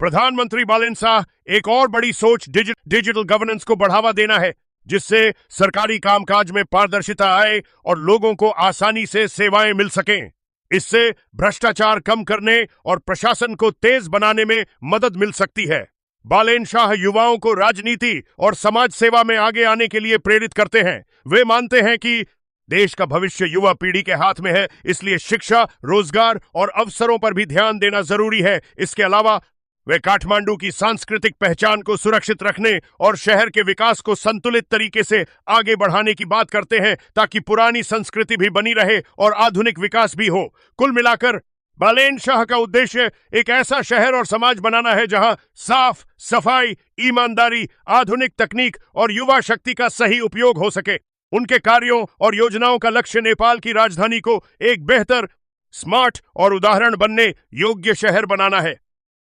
प्रधानमंत्री बालेन शाह एक और बड़ी सोच डिजिटल गवर्नेंस को बढ़ावा देना है, जिससे सरकारी कामकाज में पारदर्शिता आए और लोगों को आसानी से सेवाएं मिल सकें। इससे भ्रष्टाचार कम करने और प्रशासन को तेज बनाने में मदद मिल सकती है। बालेन शाह युवाओं को राजनीति और समाज सेवा में आगे आने के लिए प्रेरित करते हैं। वे मानते हैं कि देश का भविष्य युवा पीढ़ी के हाथ में है, इसलिए शिक्षा, रोजगार और अवसरों पर भी ध्यान देना जरूरी है। इसके अलावा वे काठमांडू की सांस्कृतिक पहचान को सुरक्षित रखने और शहर के विकास को संतुलित तरीके से आगे बढ़ाने की बात करते हैं, ताकि पुरानी संस्कृति भी बनी रहे और आधुनिक विकास भी हो। कुल मिलाकर बालेन शाह का उद्देश्य एक ऐसा शहर और समाज बनाना है जहां साफ सफाई, ईमानदारी, आधुनिक तकनीक और युवा शक्ति का सही उपयोग हो सके। उनके कार्यों और योजनाओं का लक्ष्य नेपाल की राजधानी को एक बेहतर, स्मार्ट और उदाहरण बनने योग्य शहर बनाना है।